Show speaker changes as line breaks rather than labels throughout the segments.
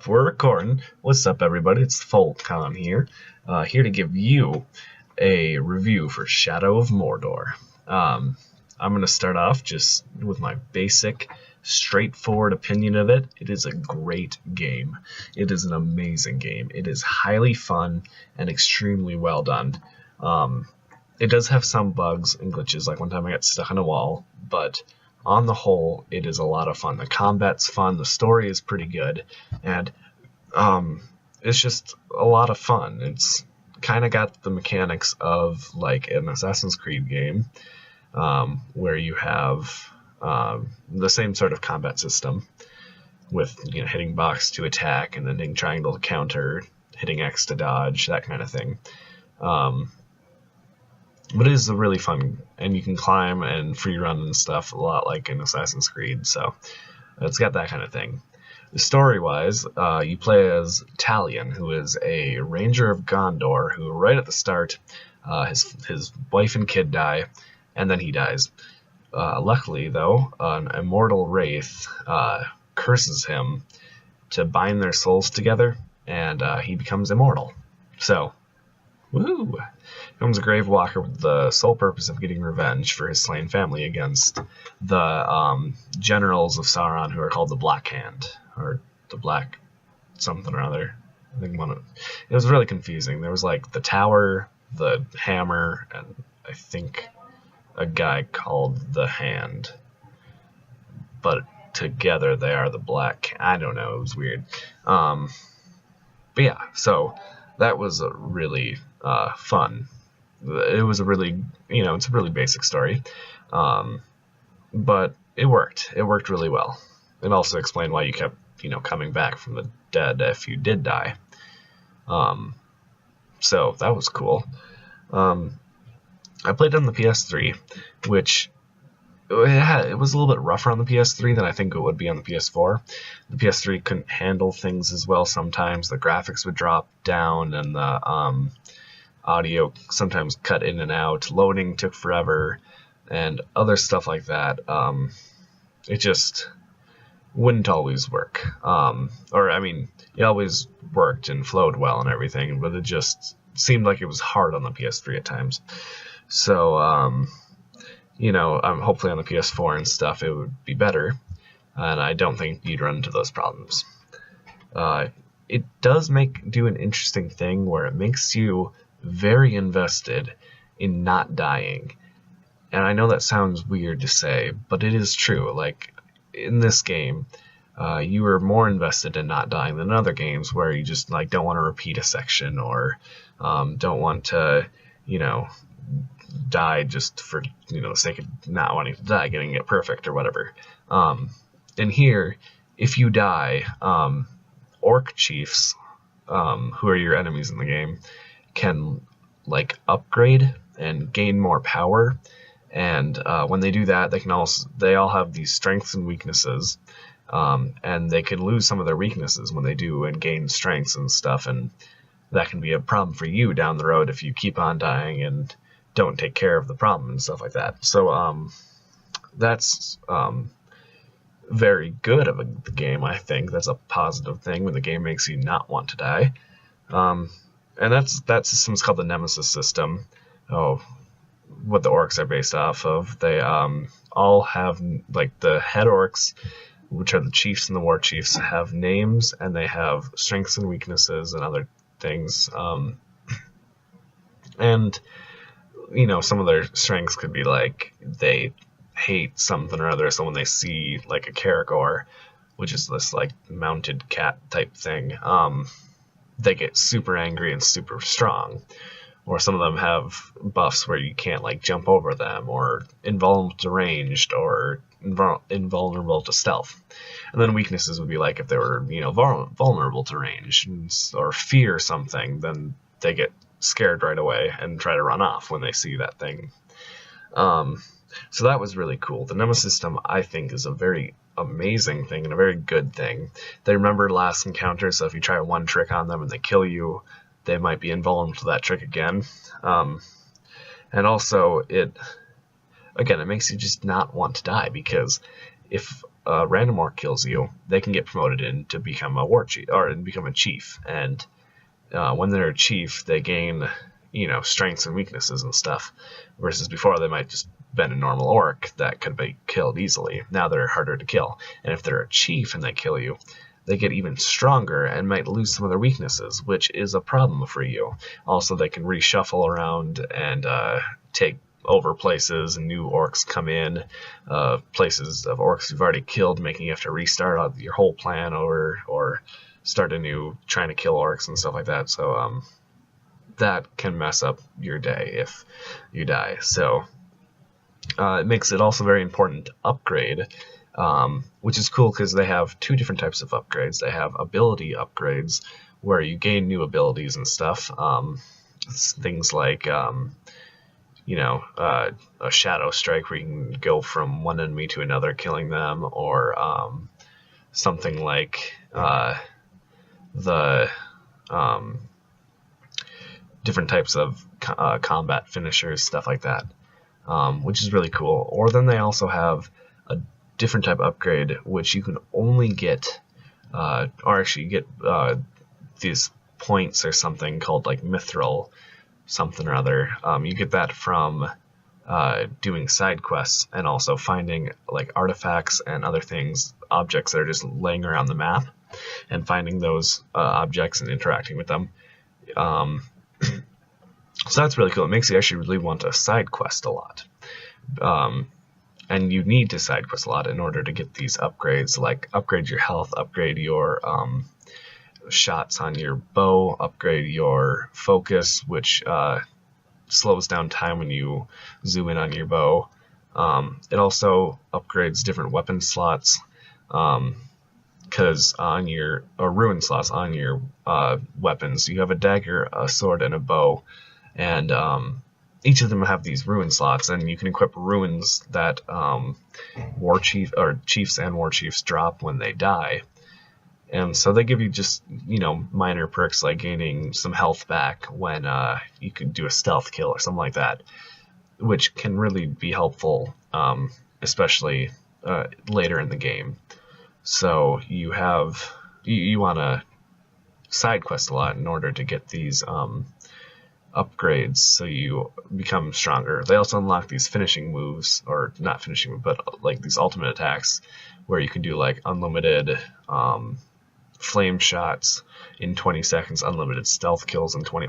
We're recording. What's up, everybody? It's Fulcon here, here to give you a review for Shadow of Mordor. I'm going to start off just with my basic, straightforward opinion of it. It is a great game. It is an amazing game. It is highly fun and extremely well done. It does have some bugs and glitches, like one time I got stuck on a wall, but on the whole, it is a lot of fun. The combat's fun, the story is pretty good, and it's just a lot of fun. It's kind of got the mechanics of like an Assassin's Creed game, where you have the same sort of combat system with hitting box to attack and then hitting triangle to counter, hitting X to dodge, that kind of thing. But it is a really fun, and you can climb and free run and stuff a lot like in Assassin's Creed, so it's got that kind of thing. Story-wise, you play as Talion, who is a ranger of Gondor, who right at the start, his wife and kid die, and then he dies. Luckily, though, an immortal wraith curses him to bind their souls together, and he becomes immortal. So, woo! Becomes a grave walker with the sole purpose of getting revenge for his slain family against the generals of Sauron, who are called the Black Hand, or the Black something or other. I think it was really confusing. There was like the Tower, the Hammer, and I think a guy called the Hand. But together they are the Black. I don't know. It was weird. But yeah, so that was a really fun. It was a really, it's a really basic story, but it worked. It worked really well. It also explained why you kept, coming back from the dead if you did die. So that was cool. I played on the PS3, which it was a little bit rougher on the PS3 than I think it would be on the PS4. The PS3 couldn't handle things as well sometimes. The graphics would drop down, and the audio sometimes cut in and out. Loading took forever, and other stuff like that. It just wouldn't always work. It always worked and flowed well and everything, but it just seemed like it was hard on the PS3 at times. So, hopefully on the PS4 and stuff it would be better, and I don't think you'd run into those problems. It does do an interesting thing where it makes you very invested in not dying. And I know that sounds weird to say, but it is true. Like, in this game, you are more invested in not dying than other games where you just don't want to repeat a section, or don't want to, die just for the sake of not wanting to die, getting it perfect or whatever. And here, if you die, orc chiefs, who are your enemies in the game, can upgrade and gain more power, and when they do that, they all have these strengths and weaknesses, and they can lose some of their weaknesses when they do and gain strengths and stuff, and that can be a problem for you down the road if you keep on dying and don't take care of the problem and stuff like that. So that's very good of the game. I think that's a positive thing when the game makes you not want to die. And that system's called the Nemesis system. What the orcs are based off of. They all have, the head orcs, which are the chiefs and the war chiefs, have names, and they have strengths and weaknesses and other things. And some of their strengths could be they hate something or other. So when they see a Caragor, which is this mounted cat type thing, they get super angry and super strong. Or some of them have buffs where you can't jump over them, or invulnerable to ranged, or invulnerable to stealth. And then weaknesses would be if they were vulnerable to range or fear something, then they get scared right away and try to run off when they see that thing. So that was really cool. The Nemesis system, I think, is a very amazing thing and a very good thing. They remember last encounter, so if you try one trick on them and they kill you, they might be invulnerable to that trick again. And also, it makes you just not want to die, because if a random orc kills you, they can get promoted in to become a war chief or become a chief. And when they're a chief, they gain, you know, strengths and weaknesses and stuff. Versus before, they might just been a normal orc that could be killed easily. Now they're harder to kill. And if they're a chief and they kill you, they get even stronger and might lose some of their weaknesses, which is a problem for you. Also, they can reshuffle around and take over places, and new orcs come in, places of orcs you've already killed, making you have to restart your whole plan over, or start anew trying to kill orcs and stuff like that. So that can mess up your day if you die. So it makes it also very important to upgrade, which is cool because they have two different types of upgrades. They have ability upgrades where you gain new abilities and stuff. Things like you know, a shadow strike where you can go from one enemy to another killing them, or something like the different types of combat finishers, stuff like that, which is really cool. Or then they also have a different type of upgrade which you can only get, or actually get these points or something called like mithril something or other. You get that from doing side quests and also finding like artifacts and other things, objects that are just laying around the map, and finding those objects and interacting with them. So that's really cool. It makes you actually really want to side quest a lot. And you need to side quest a lot in order to get these upgrades, like upgrade your health, upgrade your shots on your bow, upgrade your focus, which slows down time when you zoom in on your bow. It also upgrades different weapon slots, because on your ruin slots on your weapons, you have a dagger, a sword, and a bow, and each of them have these ruin slots, and you can equip ruins that chiefs and war chiefs drop when they die. And so they give you just, you know, minor perks like gaining some health back when you could do a stealth kill or something like that, which can really be helpful, especially later in the game. So you want to side quest a lot in order to get these upgrades so you become stronger. They also unlock these finishing moves, or not finishing, but like these ultimate attacks where you can do like unlimited flame shots in 20 seconds, unlimited stealth kills in 20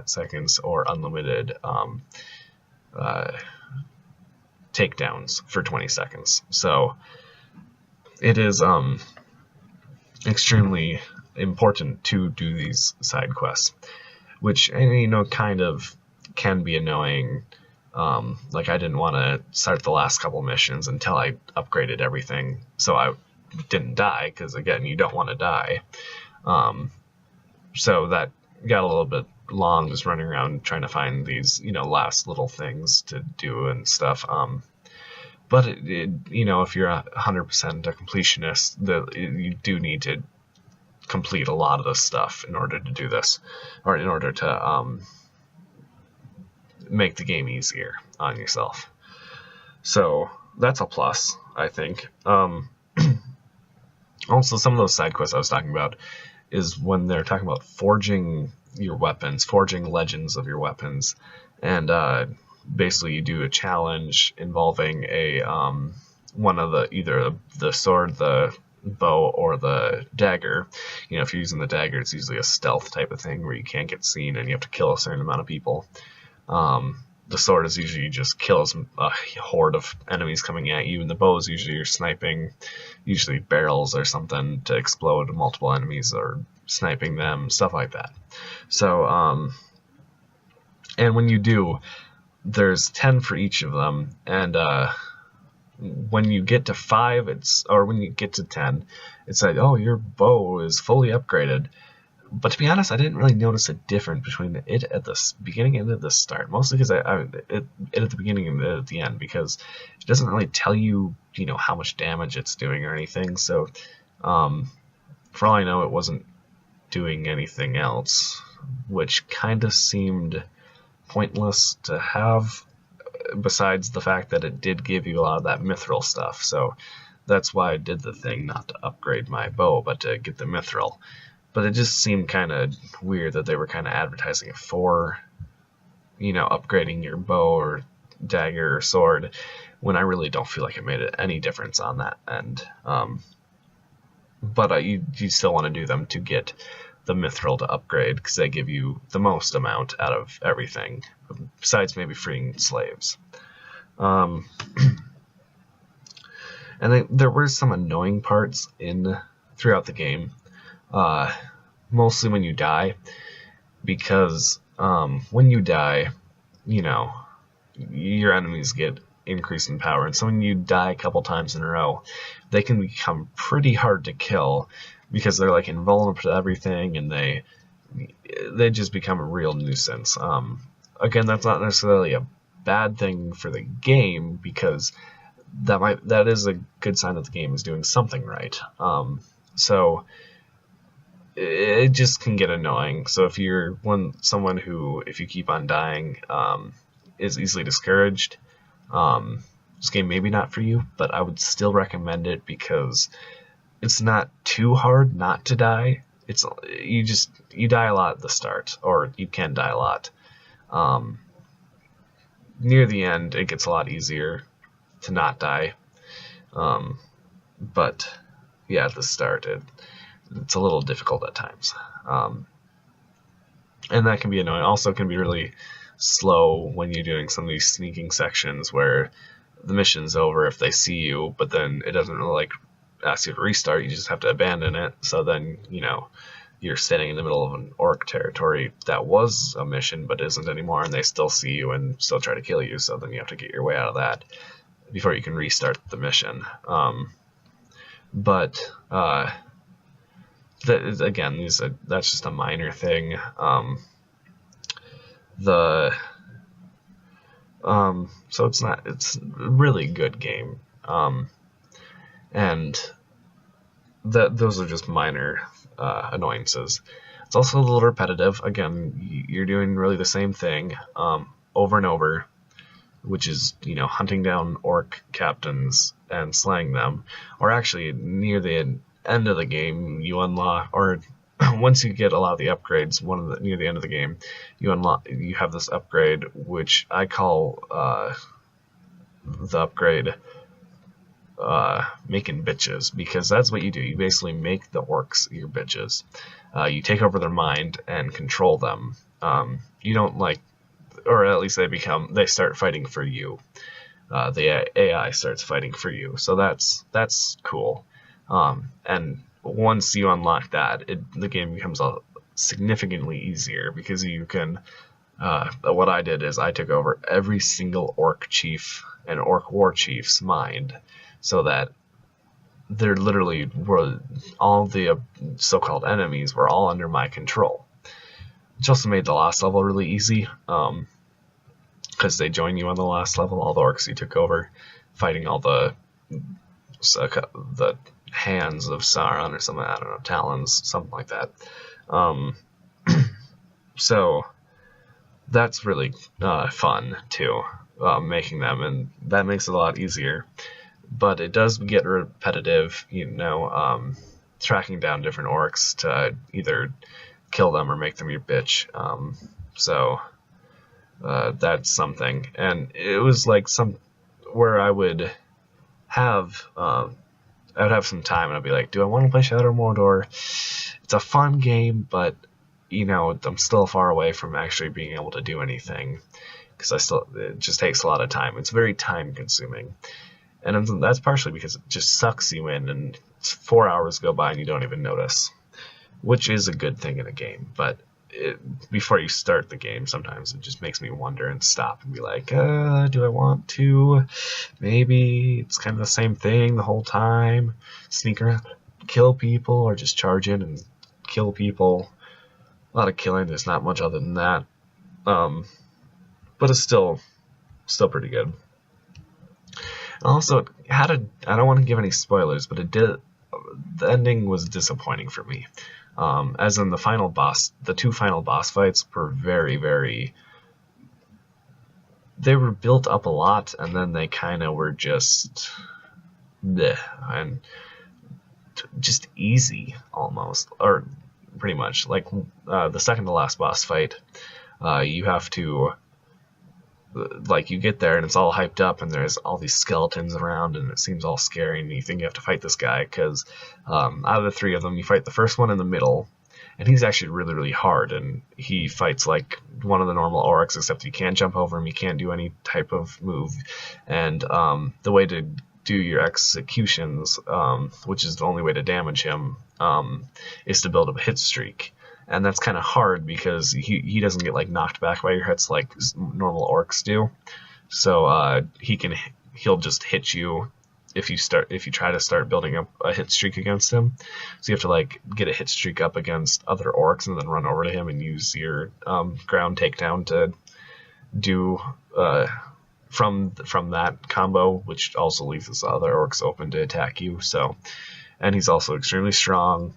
seconds, or unlimited takedowns for 20 seconds. So it is extremely important to do these side quests, which, you know, kind of can be annoying. Like I didn't want to start the last couple missions until I upgraded everything, so I didn't die, because again, you don't want to die. So that got a little bit long, just running around trying to find these, you know, last little things to do and stuff. But you know, if you're 100% a completionist, you do need to complete a lot of this stuff in order to do this, or in order to make the game easier on yourself. So that's a plus, I think. Also, some of those side quests I was talking about is when they're talking about forging your weapons, forging legends of your weapons, and basically you do a challenge involving a one of either the sword, the bow, or the dagger. You know, if you're using the dagger, it's usually a stealth type of thing where you can't get seen and you have to kill a certain amount of people. The sword is usually you just kills a horde of enemies coming at you, and the bow is usually you're sniping, usually barrels or something to explode multiple enemies, or sniping them, stuff like that. So, and when you do, there's 10 for each of them, and when you get to 5, or when you get to 10, it's like, oh, your bow is fully upgraded. But to be honest, I didn't really notice a difference between it at the beginning and at the start. Mostly because it at the beginning and at the end, because it doesn't really tell you, you know, how much damage it's doing or anything. So, for all I know, it wasn't doing anything else, which kind of seemed pointless to have, besides the fact that it did give you a lot of that mithril stuff. So that's why I did the thing, not to upgrade my bow, but to get the mithril. But it just seemed kind of weird that they were kind of advertising it for, upgrading your bow or dagger or sword, when I really don't feel like it made any difference on that end. But you still want to do them to get the mithril to upgrade, because they give you the most amount out of everything, besides maybe freeing slaves. And there were some annoying parts throughout the game, mostly when you die, because when you die, your enemies get increased in power, and so when you die a couple times in a row, they can become pretty hard to kill, because they're like invulnerable to everything, and they just become a real nuisance. Again, that's not necessarily a bad thing for the game, because that is a good sign that the game is doing something right. So it just can get annoying. So if you're someone who, if you keep on dying, is easily discouraged, this game maybe not for you, but I would still recommend it, because it's not too hard not to die. You die a lot at the start, or you can die a lot. Near the end, it gets a lot easier to not die. But yeah, at the start, it's a little difficult at times. And that can be annoying. Also, can be really slow when you're doing some of these sneaking sections where the mission's over if they see you, but then it doesn't really ask you to restart. You just have to abandon it. So then, you're standing in the middle of an orc territory that was a mission but isn't anymore, and they still see you and still try to kill you. So then you have to get your way out of that before you can restart the mission. Again, that's just a minor thing. So it's a really good game. And those are just minor annoyances. It's also a little repetitive. Again, you're doing really the same thing over and over, which is, hunting down orc captains and slaying them. Or actually, near the end of the game, you unlock, or once you get a lot of the upgrades, near the end of the game, you have this upgrade, which I call the upgrade making bitches, because that's what you do. You basically make the orcs your bitches. You take over their mind and control them. You don't or at least they start fighting for you. The AI starts fighting for you, so that's cool. And once you unlock that, the game becomes significantly easier, because you can. What I did is I took over every single orc chief and orc war chief's mind, so that they're literally all the so-called enemies were all under my control. Which also made the last level really easy, because they join you on the last level, all the orcs you took over, fighting all the hands of Sauron or something, I don't know, talons, something like that. So that's really fun too, making them, and that makes it a lot easier. But it does get repetitive, tracking down different orcs to either kill them or make them your bitch. So that's something. And it was where I would have some time, and I'd be like, do I want to play Shadow of Mordor? It's a fun game, but I'm still far away from actually being able to do anything, because it just takes a lot of time. It's very time consuming, and that's partially because it just sucks you in, and 4 hours go by and you don't even notice, which is a good thing in a game. But before you start the game, sometimes it just makes me wonder and stop and be like, do I want to? Maybe it's kind of the same thing the whole time. Sneak around, kill people, or just charge in and kill people. A lot of killing, there's not much other than that. But it's still pretty good. Also, I don't want to give any spoilers, but the ending was disappointing for me. As in the two final boss fights were very, very, they were built up a lot, and then they kind of were just bleh, and just easy almost, or pretty much. Like the second to last boss fight, you have to, like, you get there and it's all hyped up and there's all these skeletons around and it seems all scary and you think you have to fight this guy because out of the three of them, you fight the first one in the middle, and he's actually really, really hard, and he fights like one of the normal orcs, except you can't jump over him, you can't do any type of move, and the way to do your executions, which is the only way to damage him, is to build up a hit streak. And that's kind of hard because he doesn't get like knocked back by your hits like normal orcs do. So he'll just hit you if you try to start building up a hit streak against him. So you have to like get a hit streak up against other orcs and then run over to him and use your ground takedown to do from that combo, which also leaves his other orcs open to attack you. So, and he's also extremely strong,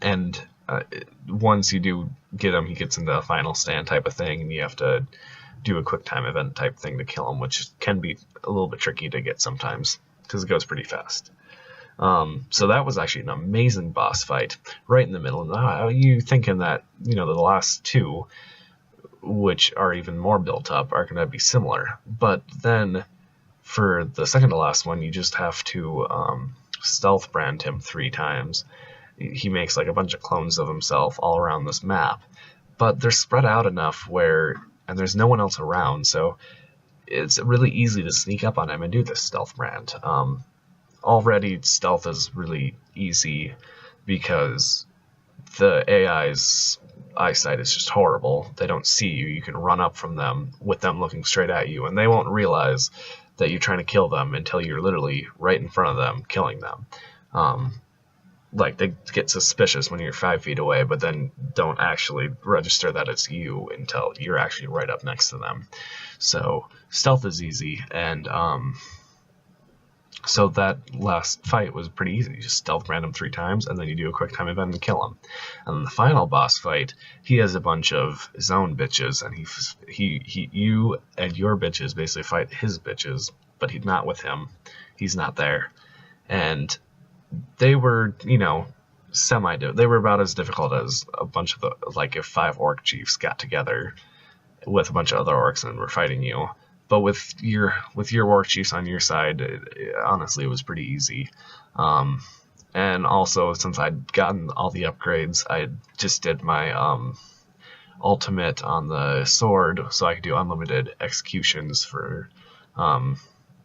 and once you do get him, he gets into a final stand type of thing, and you have to do a quick time event type thing to kill him, which can be a little bit tricky to get sometimes because it goes pretty fast. So that was actually an amazing boss fight right in the middle. Now you thinking that, you know, the last two, which are even more built up, are going to be similar, but then for the second to last one, you just have to stealth brand him 3 times. He makes like a bunch of clones of himself all around this map, but they're spread out enough where, and there's no one else around, so it's really easy to sneak up on him and do this stealth brand. Already stealth is really easy because the AI's eyesight is just horrible. They don't see you. You can run up from them with them looking straight at you, and they won't realize that you're trying to kill them until you're literally right in front of them killing them. Like, they get suspicious when you're 5 feet away, but then don't actually register that it's you until you're actually right up next to them. So stealth is easy, and so that last fight was pretty easy. You just stealth brand him 3 times, and then you do a quick time event and kill him. And then the final boss fight, he has a bunch of his own bitches, and you and your bitches basically fight his bitches, but he's not with him. He's not there. And they were, you know, they were about as difficult as a bunch of the, like, if 5 orc chiefs got together with a bunch of other orcs and were fighting you. But with your orc chiefs on your side, honestly, it was pretty easy. And also, since I'd gotten all the upgrades, I just did my ultimate on the sword, so I could do unlimited executions for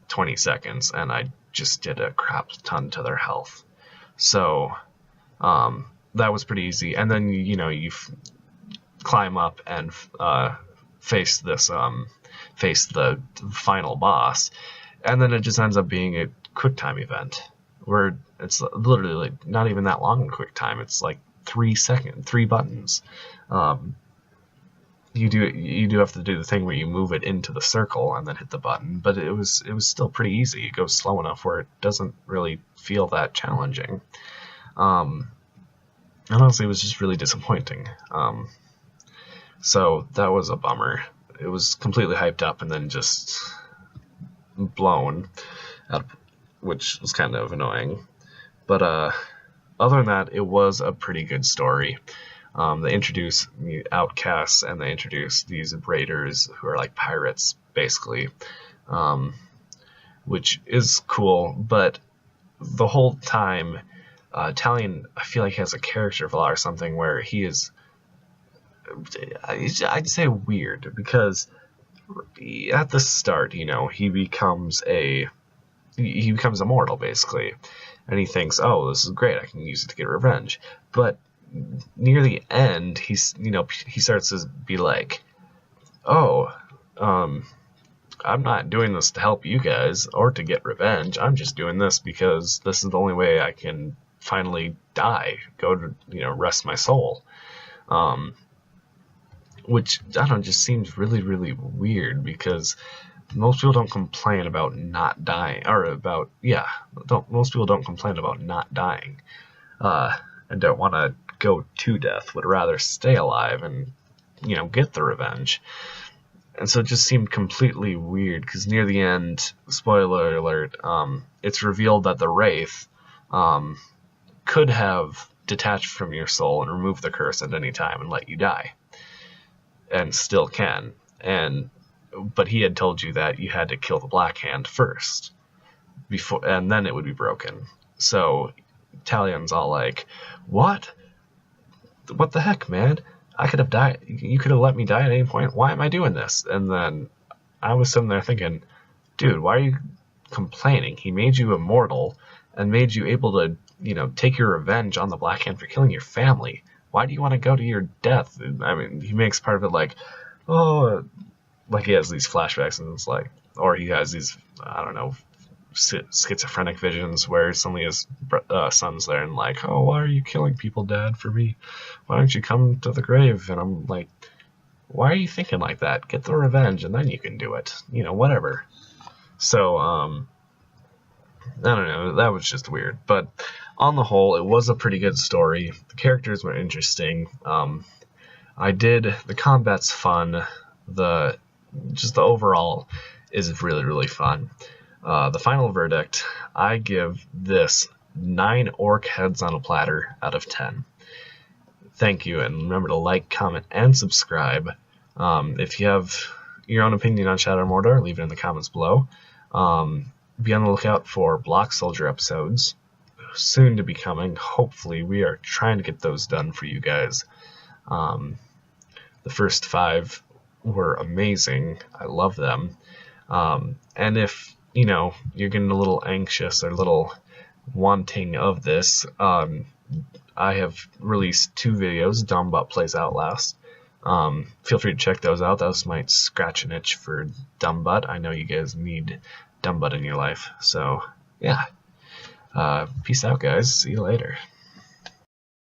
20 seconds, and I just did a crap ton to their health. So that was pretty easy. And then, you know, you climb up and face the final boss, and then it just ends up being a quick time event where it's literally not even that long in quick time. It's like 3 buttons. You do have to do the thing where you move it into the circle and then hit the button, but it was still pretty easy. It goes slow enough where it doesn't really feel that challenging. And honestly, it was just really disappointing. So that was a bummer. It was completely hyped up and then just blown out, which was kind of annoying. But other than that, it was a pretty good story. They introduce outcasts, and they introduce these raiders who are like pirates, basically, which is cool. But the whole time, Talion, I feel like, has a character flaw or something where he is, I'd say, weird, because at the start, you know, he becomes immortal, basically, and he thinks, oh, this is great, I can use it to get revenge. But near the end, he starts to be like, oh, I'm not doing this to help you guys or to get revenge. I'm just doing this because this is the only way I can finally die, go to, you know, rest my soul. Which, I don't know, just seems really, really weird, because most people don't complain about not dying, or about, most people don't complain about not dying, and don't want to go to death, would rather stay alive and, you know, get the revenge. And so it just seemed completely weird, because near the end, spoiler alert, it's revealed that the Wraith could have detached from your soul and removed the curse at any time and let you die, and still can. But he had told you that you had to kill the Black Hand first, and then it would be broken. So Talion's all like, "What? What the heck, man? I could have died. You could have let me die at any point. Why am I doing this?" And then I was sitting there thinking, dude, why are you complaining? He made you immortal and made you able to, take your revenge on the Black Hand for killing your family. Why do you want to go to your death? I mean, he makes part of it like, oh, like he has these flashbacks, and it's like, or he has these, I don't know, schizophrenic visions where suddenly his son's there and like, oh, why are you killing people, Dad, for me? Why don't you come to the grave? And I'm like, why are you thinking like that? Get the revenge and then you can do it. Whatever. So, I don't know, that was just weird. But on the whole, it was a pretty good story. The characters were interesting. The combat's fun. The overall is really, really fun. The final verdict, I give this 9 orc heads on a platter out of 10. Thank you, and remember to like, comment, and subscribe. If you have your own opinion on Shadow Mordor, leave it in the comments below. Be on the lookout for Block Soldier episodes, soon to be coming. Hopefully, we are trying to get those done for you guys. The first 5 were amazing. I love them. And if you're getting a little anxious or a little wanting of this, I have released 2 videos, Dumbutt Plays Outlast. Feel free to check those out. Those might scratch an itch for Dumbutt. I know you guys need Dumbutt in your life. So, yeah. Peace out, guys. See you later.